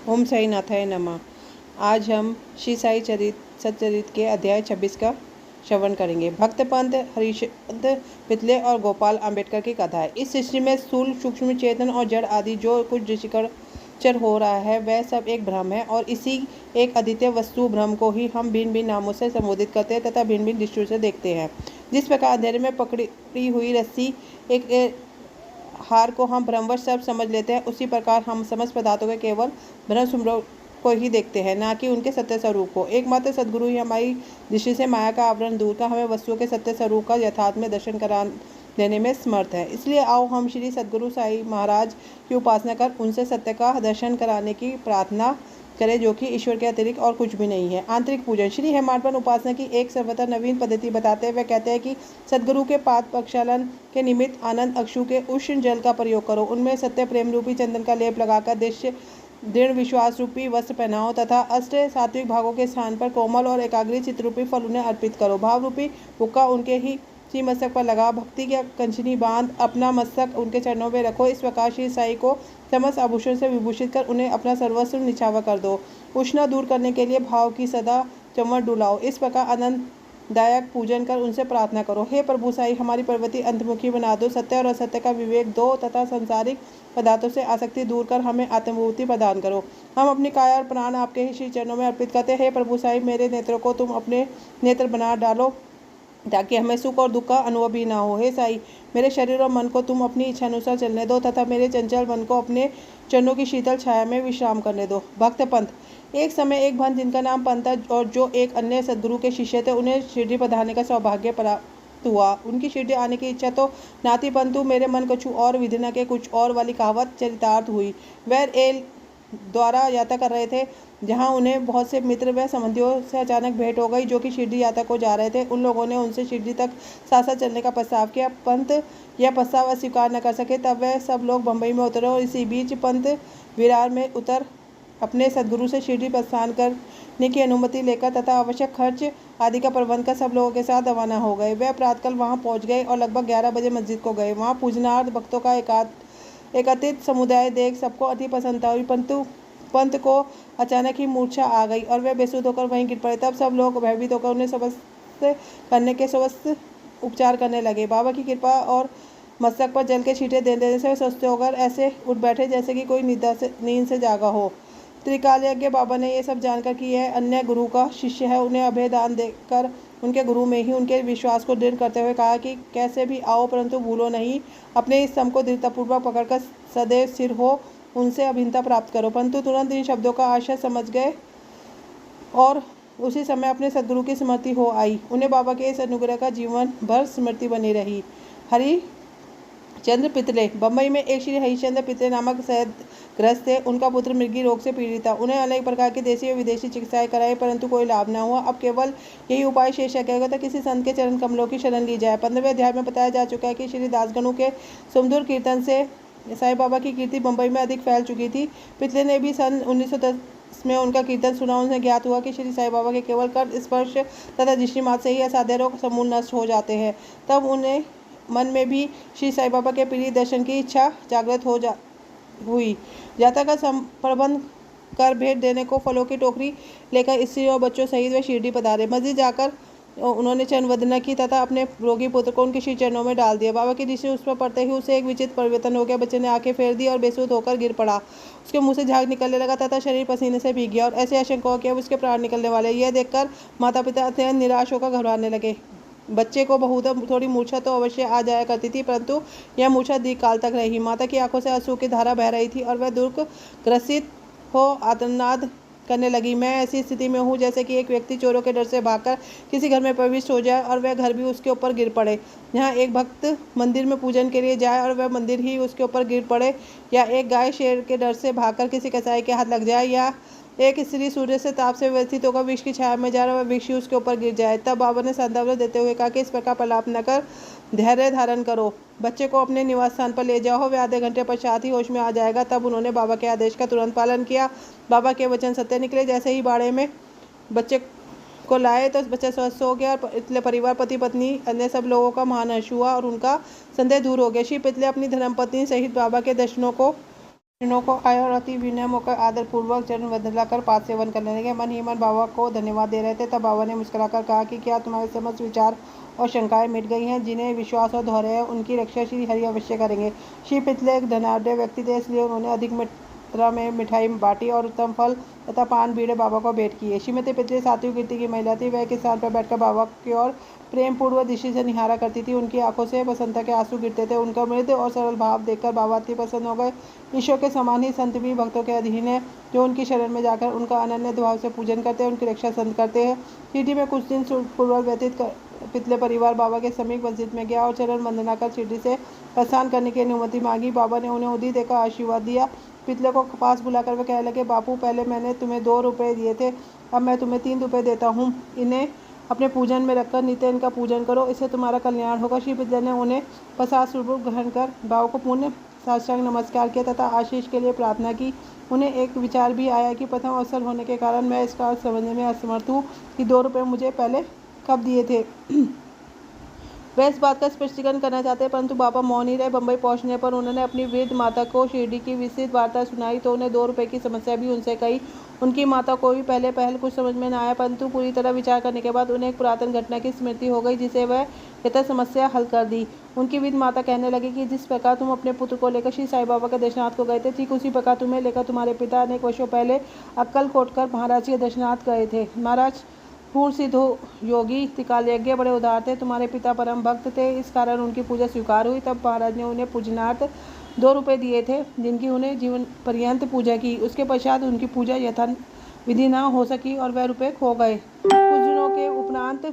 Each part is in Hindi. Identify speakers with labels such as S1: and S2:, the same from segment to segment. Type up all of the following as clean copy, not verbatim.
S1: ओम साई नाथाय नमः। आज हम श्री साई सच्चरित के अध्याय 26 का श्रवण करेंगे। भक्त पंत हरिश्चंद्र पितले और गोपाल अंबेडकर की कथा है। इस सृष्टि में स्थूल, सूक्ष्म, चेतन और जड़ आदि जो कुछ दृश्यगोचर हो रहा है वह सब एक भ्रम है, और इसी एक अद्वितीय वस्तु भ्रम को ही हम भिन्न भिन्न नामों से संबोधित करते हैं तथा भिन्न भिन्न दृष्टियों से देखते हैं। जिस प्रकार अंधेरे में पकड़ी हुई रस्सी एक हार को हम भ्रमवश सब समझ लेते हैं, उसी प्रकार हम समस्त पदार्थों के केवल भ्रम स्वरूप को ही देखते हैं, ना कि उनके सत्य स्वरूप को। एकमात्र सद्गुरु ही हमारी दृष्टि से माया का आवरण दूर कर हमें वस्तुओं के सत्य स्वरूप का यथार्थ में दर्शन करा देने में समर्थ है। इसलिए आओ हम श्री सद्गुरु साई महाराज की उपासना कर उनसे सत्य का दर्शन कराने की प्रार्थना करें, जो कि ईश्वर के अतिरिक्त और कुछ भी नहीं है। आंतरिक पूजन। श्री हेमाडपंत उपासना की एक सर्वथा नवीन पद्धति बताते हुए कहते हैं कि सद्गुरु के पाद प्रक्षालन के निमित्त आनंद अक्षु के उष्ण जल का प्रयोग करो, उनमें सत्य प्रेम रूपी चंदन का लेप लगाकर दृढ़ विश्वास रूपी वस्त्र पहनाओ तथा अष्ट सात्विक भागों के स्थान पर कोमल और एकाग्री चित्त रूपी फल उन्हें अर्पित करो। भाव रूपी हुक्का उनके ही श्री मस्तक पर लगा भक्ति की कंचनी बांध अपना मस्तक उनके चरणों में रखो। इस प्रकार श्री साई को समस्त आभूषण से विभूषित कर उन्हें अपना सर्वस्व निछावर कर दो। उष्णा दूर करने के लिए भाव की सदा चमर डुलाओ। इस प्रकार आनंददायक पूजन कर उनसे प्रार्थना करो, हे प्रभु साई हमारी प्रवृत्ति अंतर्मुखी बना दो, सत्य और असत्य का विवेक दो तथा संसारिक पदार्थों से आसक्ति दूर कर हमें आत्मभूति प्रदान करो। हम अपनी काया और प्राण आपके ही श्री चरणों में अर्पित करते हैं। हे प्रभु साई मेरे नेत्रों को तुम अपने नेत्र बना डालो ताकि हमें सुख और दुख का अनुभव भी ना हो। हे साई मेरे शरीर और मन को तुम अपनी इच्छा अनुसार चलने दो तथा मेरे चंचल मन को अपने चरणों की शीतल छाया में विश्राम करने दो। भक्त पंत। एक समय एक भक्त जिनका नाम पंत था और जो एक अन्य सद्गुरु के शिष्य थे, उन्हें शिरडी पधारने का सौभाग्य प्राप्त हुआ। उनकी शिरडी आने की इच्छा तो ना थी, परंतु मेरे मन कछु और विधि न के कुछ और वाली कहावत चरितार्थ हुई। वह रेल द्वारा यात्रा कर रहे थे, जहां उन्हें बहुत से मित्र व संबंधियों से अचानक भेंट हो गई, जो कि शिरडी यात्रा को जा रहे थे। उन लोगों ने उनसे शिरडी तक साथ साथ चलने का प्रस्ताव किया। पंत यह प्रस्ताव अस्वीकार न कर सके, तब वह सब लोग बम्बई में उतरे और इसी बीच पंत विरार में उतर अपने सद्गुरु से शिरडी प्रस्थान करने की अनुमति लेकर तथा आवश्यक खर्च आदि का प्रबंध कर सब लोगों के साथ रवाना हो गए। वह प्रातःकाल वहां पहुंच गए और लगभग 11 बजे मस्जिद को गए। वहां पूजनार्थ भक्तों का एकत्रित समुदाय देख सबको अति प्रसन्नता हुई, परंतु पंत को अचानक ही मूर्छा आ गई और वे बेसुध होकर वहीं गिर पड़े। तब सब लोग भयभीत होकर उन्हें स्वस्थ करने के स्वस्थ उपचार करने लगे। बाबा की कृपा और मस्तक पर जल के छींटे दे देने से वे स्वस्थ होकर ऐसे उठ बैठे जैसे कि कोई नींद से जागा हो। त्रिकालज्ञ बाबा ने यह सब जानकर कि यह अन्य गुरु का शिष्य है, उन्हें अभय दान देकर उनके गुरु में ही उनके विश्वास को दृढ़ करते हुए कहा कि कैसे भी आओ, परंतु भूलो नहीं, अपने इस स्तंभ को दृढ़तापूर्वक पकड़कर सदैव स्थिर हो उनसे अभिन्नता प्राप्त करो। परंतु तुरंत इन शब्दों का आशय समझ गए और उसी समय अपने सद्गुरु की स्मृति हो आई। उन्हें बाबा के इस अनुग्रह का जीवन भर स्मृति बनी रही। हरिश्चंद्र पितले। बम्बई में एक श्री हरिश्चंद्र पितले नामक ग्रस्त थे। उनका पुत्र मृगी रोग से पीड़ित था। उन्हें अनेक प्रकार की देशी और विदेशी चिकित्साएं कराई, परंतु कोई लाभ न हुआ। अब केवल यही उपाय शेष रह गया था, किसी संत के चरण कमलों की शरण ली जाए। 15वें अध्याय में बताया जा चुका है कि श्री दासगणु के सुमधुर कीर्तन से साईं बाबा की कीर्ति बम्बई में अधिक फैल चुकी थी। पितले ने भी सन 1910 में उनका कीर्तन सुना। उन्हें ज्ञात हुआ कि श्री साईं बाबा के केवल कर स्पर्श तथा दृष्टि मात्र से ही असाध्य रोग समूल नष्ट हो जाते हैं। तब उन्हें मन में भी श्री साईं बाबा के प्रिय दर्शन की इच्छा जागृत हुई। यात्रा का प्रबंध कर भेंट देने को फलों की टोकरी लेकर स्त्री और बच्चों सहित वे शिरडी पधारे। मस्जिद जाकर उन्होंने चरण वंदना की तथा अपने रोगी पुत्र को उनके श्री चरणों में डाल दिया। बाबा की दृष्टि उस पर पड़ते ही उसे एक विचित्र परिवर्तन हो गया। बच्चे ने आंखें फेर दी और बेसुध होकर गिर पड़ा। उसके मुंह से झाग निकलने लगा तथा शरीर पसीने से भीग गया और ऐसे आशंका हो कि अब उसके प्राण निकलने वाले। यह देखकर माता पिता अत्यंत निराश होकर घबराने लगे। बच्चे को बहुत थोड़ी मूर्छा तो अवश्य आ जाया करती थी, परंतु यह मूर्छा दीर्घकाल तक रही। माता की आंखों से आंसू की धारा बह रही थी और वह दुख ग्रसित हो आर्तनाद करने लगी। मैं ऐसी स्थिति में हूँ जैसे कि एक व्यक्ति चोरों के डर से भागकर किसी घर में प्रविष्ट हो जाए और वह घर भी उसके ऊपर गिर पड़े। यहाँ एक भक्त मंदिर में पूजन के लिए जाए और वह मंदिर ही उसके ऊपर गिर पड़े, या एक गाय शेर के डर से भागकर किसी कसाई के हाथ लग जाए, या एक स्त्री सूर्य से ताप से व्यथित होकर वृक्ष की छाया में जा रहा वह वृक्ष उसके ऊपर गिर जाए। तब बाबा ने संदर्भ देते हुए कहा कि इस प्रकार प्रलाप न कर धैर्य धारण करो, बच्चे को अपने निवास स्थान पर ले जाओ, वह आधे घंटे पश्चात ही होश में आ जाएगा। तब उन्होंने बाबा के आदेश का तुरंत पालन किया। बाबा के वचन सत्य निकले। जैसे ही बाड़े में बच्चे को लाए तो बच्चा स्वस्थ हो गया और पितले परिवार, पति पत्नी, अन्य सब लोगों का महान हर्ष हुआ और उनका संदेह दूर हो गया। श्री पितले अपनी धर्मपत्नी सहित बाबा के दर्शनों को कृष्णों को आए और अति विनय होकर आदर पूर्वक चरण बदलाकर पाद सेवन करने लगे। मन ही मन बाबा को धन्यवाद दे रहे थे। तब बाबा ने मुस्कुराकर कहा कि क्या तुम्हारे समस्त विचार और शंकाएं मिट गई हैं? जिन्हें विश्वास और धैर्य है उनकी रक्षा श्री हरि अवश्य करेंगे। श्री पितले एक धनाढ्य व्यक्ति थे, इसलिए उन्होंने अधिक मात्रा में मिठाई बांटी और उत्तम फल तथा पान बीड़े बाबा को भेंट किए। श्रीमती पितले सात्विक वृत्ति की महिला थी। वह एक स्थान पर बैठकर बाबा की ओर प्रेम पूर्वक दृष्टि से निहारा करती थी। उनकी आंखों से प्रसन्नता के आंसू गिरते थे। उनका मृद और सरल भाव देखकर बाबा अति प्रसन्न हो गए। ईश्वर के समान ही संत भी भक्तों के अधीन है, जो उनकी शरण में जाकर उनका अनन्य भाव से पूजन करते हैं, उनकी रक्षा संत करते हैं। शिरडी में कुछ दिन पूर्वक व्यतीत पितले परिवार बाबा के समीप मस्जिद में गया और चरण वंदना कर शिरडी से प्रस्थान करने की अनुमति मांगी। बाबा ने उन्हें उदी देकर आशीर्वाद दिया। पितले को पास बुलाकर वे कहने लगे, बापू, पहले मैंने तुम्हें 2 रुपये दिए थे, अब मैं तुम्हें 3 रुपये देता हूँ। इन्हें अपने पूजन में रखकर नित्य इनका पूजन करो, इससे तुम्हारा कल्याण होगा। श्री पितले ने उन्हें 50 रुपये ग्रहण कर बाबा को पुण्य साष्टांग नमस्कार किया तथा आशीष के लिए प्रार्थना की। उन्हें एक विचार भी आया कि प्रथम अवसर होने के कारण मैं इसका समझने में असमर्थ हूँ कि 2 रुपये मुझे पहले कब दिए थे। वह इस बात का स्पष्टीकरण करना चाहते परंतु बाबा मौन ही रहे। बम्बई पहुंचने पर उन्होंने अपनी वृद्ध माता को शिरडी की विस्तृत वार्ता सुनाई तो उन्हें 2 रुपये की समस्या भी उनसे कही। उनकी माता को भी पहल कुछ समझ में न आया, परंतु पूरी तरह विचार करने के बाद उन्हें एक पुरातन घटना की स्मृति हो गई, जिसे वह यथा समस्या हल कर दी। उनकी वृद्ध माता कहने लगी कि जिस प्रकार तुम अपने पुत्र को लेकर श्री साईं बाबा के दर्शनार्थ को गए थे, ठीक उसी प्रकार तुम्हें लेकर तुम्हारे पिता अनेक वर्षों पहले अक्कलकोट कर महाराज के दर्शनार्थ गए थे। महाराज पूर्ण सिद्ध योगी, त्रिकाल यज्ञ, बड़े उदार थे। तुम्हारे पिता परम भक्त थे, इस कारण उनकी पूजा स्वीकार हुई। तब महाराज ने उन्हें पूजनार्थ 2 रुपये दिए थे, जिनकी उन्हें जीवन पर्यंत पूजा की। उसके पश्चात उनकी पूजा यथा विधि न हो सकी और वह रुपये खो गए। कुछ दिनों के उपरांत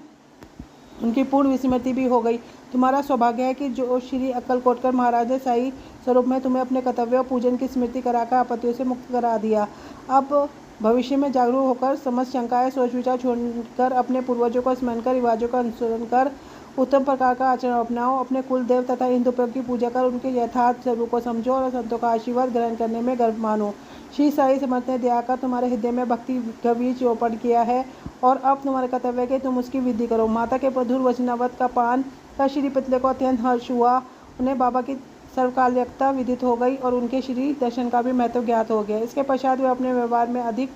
S1: उनकी पूर्ण विस्मृति भी हो गई। तुम्हारा सौभाग्य है कि जो श्री अक्कलकोटकर महाराज ने साई स्वरूप में तुम्हें अपने कर्तव्य और पूजन की स्मृति कराकर आपत्तियों से मुक्त करा दिया। अब भविष्य में जागरूक होकर समस्त शंकाएं सोच विचार छोड़कर अपने पूर्वजों को स्मरण कर, रिवाजों का अनुसरण कर, उत्तम प्रकार का आचरण अपनाओ। अपने कुल देव तथा हिंदू की पूजा कर उनके यथार्थ स्वरूप को समझो और संतों का आशीर्वाद ग्रहण करने में गर्व मानो। श्री साई समर्थ ने दया कर तुम्हारे हृदय में भक्ति का बीज रोपण किया है और अब तुम्हारे कर्तव्य के तुम उसकी विधि करो। माता के मधुर वचनावत का पान कर श्री पितले को अत्यंत हर्ष हुआ। उन्हें बाबा की सर्वकालिकता विदित हो गई और उनके श्री दर्शन का भी महत्व ज्ञात हो गया। इसके पश्चात वे अपने व्यवहार में अधिक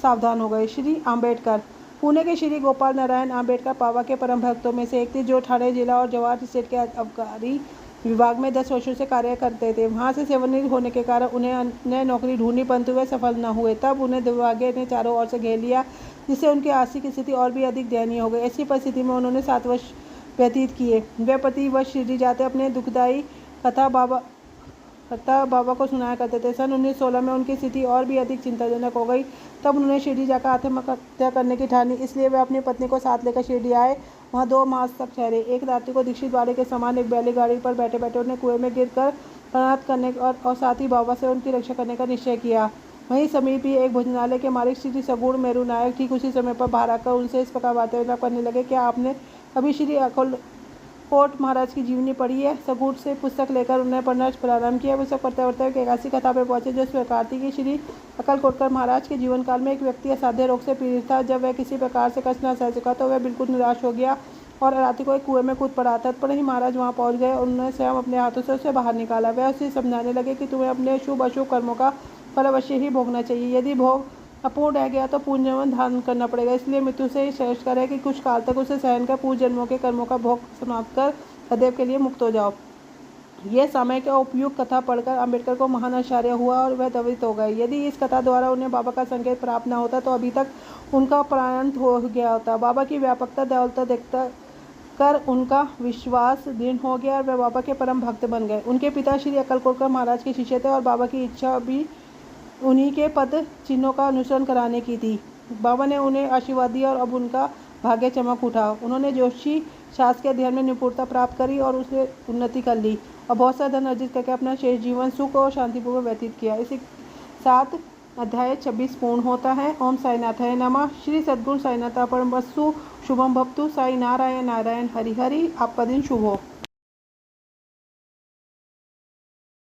S1: सावधान हो गए। श्री आम्बेडकर पुणे के श्री गोपाल नारायण आम्बेडकर बाबा के परम भक्तों में से एक थे, जो ठाणे जिला और जवाहर स्टेट के आबकारी विभाग में 10 वर्षों से कार्य करते थे। वहां से सेवानिवृत्त होने के कारण उन्हें अन्य नौकरी ढूंढी, परंतु वे सफल न हुए। तब उन्हें दुर्भाग्य ने चारों ओर से घेर लिया, जिससे उनकी आर्थिक स्थिति और भी अधिक दयनीय हो गई। ऐसी परिस्थिति में उन्होंने 7 वर्ष व्यतीत किए। वे प्रति वर्ष शिरडी जाते अपने दुखदायी कथा बाबा को सुनाया करते थे। सन 1916 में उनकी स्थिति और भी अधिक चिंताजनक हो गई। तब उन्होंने शिरडी जाकर आत्महत्या करने की ठानी। इसलिए वे अपनी पत्नी को साथ लेकर शिरडी आए। वहाँ 2 मास तक ठहरे। एक रात्रि को दीक्षित वाले के समान एक बैलगाड़ी पर बैठे बैठे उन्हें कुएं में गिरकर प्राणात करने और साथ ही बाबा से उनकी रक्षा करने का निश्चय किया। वहीं समीप ही एक भोजनालय के मालिक श्री सगुण मेरू नायक ठीक उसी समय पर बाहर आकर उनसे इस प्रकार वार्तालाप करने लगे, क्या आपने कभी श्री अक्कलकोट महाराज की जीवनी पढ़ी है? सगुण से पुस्तक लेकर उन्हें पढ़ना प्रारंभ किया। वे सब पढ़ते पढ़ते एक ऐसी कथा पर पहुंचे जो इस प्रकार थी कि श्री अक्कलकोटकर महाराज के जीवन काल में एक व्यक्ति असाध्य रोग से पीड़ित था। जब वह किसी प्रकार से कष्ट न सह सका तो वह बिल्कुल निराश हो गया और रात्रि को एक कुएं में कूद पड़ा। तत्पर ही महाराज वहां पहुंच गए और उन्होंने स्वयं अपने हाथों से उसे बाहर निकाला। वह उसे समझाने लगे कि तुम्हें अपने शुभ अशुभ कर्मों का फल अवश्य ही भोगना चाहिए। यदि भोग अपूर्ण रह गया तो पूर्ण जन्म धारण करना पड़ेगा। इसलिए मृत्यु से श्रेष्ठ है कि कुछ काल तक उसे सहन कर पूर्व जन्मों के कर्मों का भोग समाप्त कर सदैव के लिए मुक्त हो जाओ। यह समय का उपयुक्त कथा पढ़कर अम्बेडकर को महान आश्चर्य हुआ और वह द्रवित हो गए। यदि इस कथा द्वारा उन्हें बाबा का संकेत प्राप्त न होता तो अभी तक उनका प्राणांत हो गया होता। बाबा की व्यापकता दयालुता देखता कर उनका विश्वास दृढ़ हो गया और वे बाबा के परम भक्त बन गए। उनके पिता श्री अक्कलकोटकर महाराज के शिष्य थे और बाबा की इच्छा भी उन्हीं के पद चिन्हों का अनुसरण कराने की थी। बाबा ने उन्हें आशीर्वाद दिया और अब उनका भाग्य चमक उठा। उन्होंने जोशी शास्त्र के अध्ययन में निपुणता प्राप्त करी और उससे उन्नति कर ली और बहुत सा धन अर्जित करके अपना शेष जीवन सुख और शांतिपूर्वक व्यतीत किया। इसी साथ अध्याय 26 पूर्ण होता है। ओम साईनाथाय नमः। श्री सद्गुरु साईनाथ परमवस्तु शुभम भवतु। साई नारायण नारायण हरि हरि। आपका दिन शुभ हो।